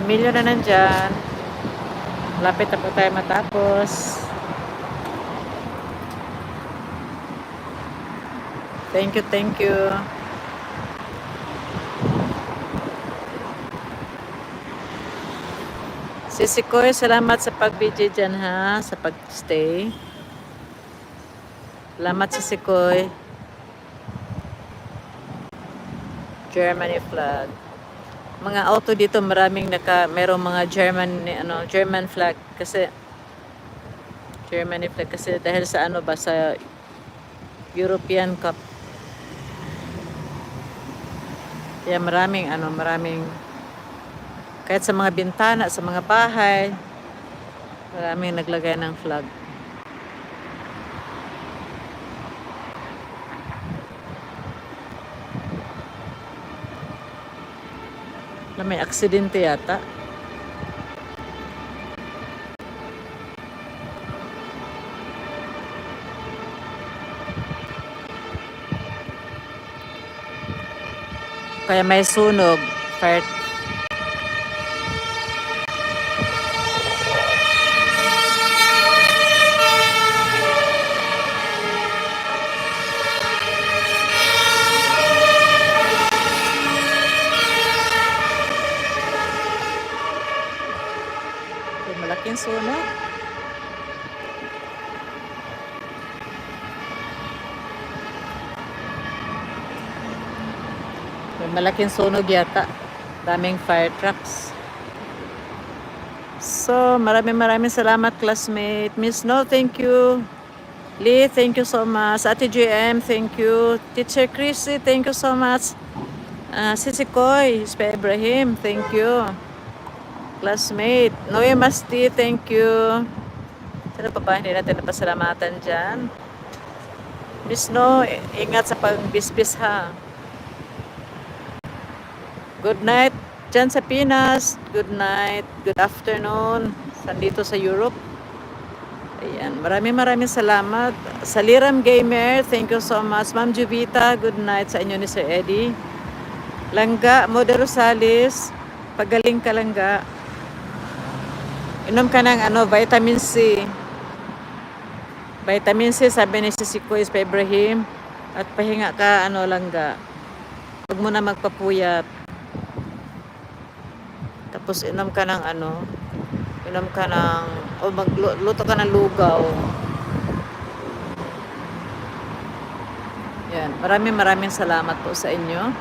million na nandyan. Lapit na po tayo matapos. Thank you, thank you. Sisi Koy, salamat sa pag-video dyan ha, sa pag-stay. Salamat Sisi Koy. Germany flag. Mga auto dito maraming merong mga German flag kasi Germany flag kasi dahil sa ano ba sa European Cup. Kaya maraming kahit sa mga bintana, sa mga bahay, maraming naglagay ng flag. May aksidente yata. Kaya may sunog. Fire. Malaking sunog. May malaking sunog yata. Daming fire trucks. So, maraming salamat classmate. Miss No, thank you. Lee, thank you so much. Ate GM, thank you. Teacher Chrissy, thank you so much. Sisi Koy, Spe Ibrahim, thank you. Classmate, Noe Masti, thank you. Sino pa ba hindi natin napasalamatan dyan? Miss No, ingat sa pag-bisbis ha. Good night dyan sa Pinas. Good night, good afternoon. Sandito sa Europe. Ayan, maraming salamat. Sa Liram Gamer, thank you so much. Ma'am Juvita, good night sa inyo ni Sir Eddie. Langga, Moder Rosales, pagaling ka Langga. Inom ka ng vitamin C. Vitamin C, sabi ni Sisi Koy, Spe Ibrahim. At pahinga ka, Langga. Huwag mo na magpapuyat. Tapos inom ka ng magluto ka ng lugaw. Yan, maraming salamat po sa inyo.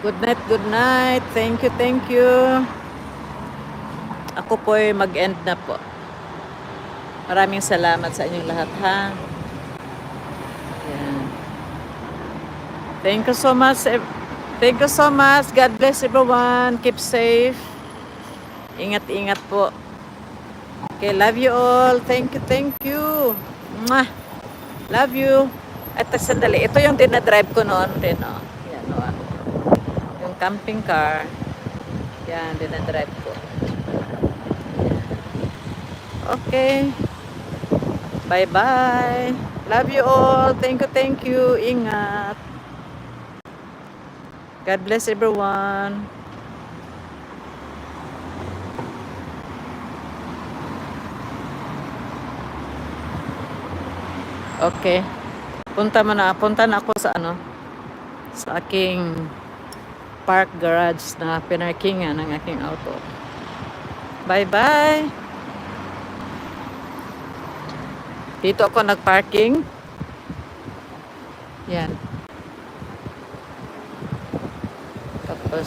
Good night. Thank you. Ako po ay mag-end na po. Maraming salamat sa inyong lahat ha. Yan. Thank you so much. God bless everyone. Keep safe. Ingat po. Okay, love you all. Thank you. Mwah. Love you. At sandali, ito yung dinadrive ko noon din, oh. Yan, oh. Yung camping car. Yan, dinadrive ko. Okay. Bye-bye. Love you all. Thank you. Ingat. God bless everyone. Okay. Punta na ako sa sa aking park garage na pinarkingan ng aking auto. Bye-bye. Dito ako nagparking. Yan. Tapos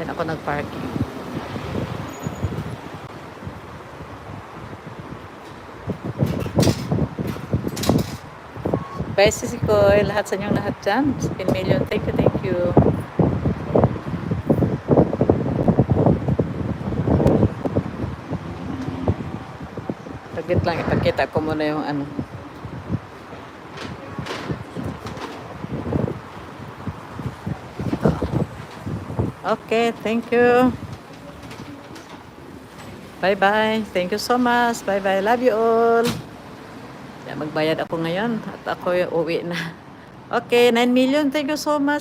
yan ako nagparking. Bye Sisi Koy, lahat sa inyong lahat dyan. 10 million. Thank you. Saglit lang, ipakita ko muna yung Okay, thank you. Bye-bye. Thank you so much. Bye-bye. Love you all. Magbayad ako ngayon at ako uwi na. Okay, 9 million. Thank you so much.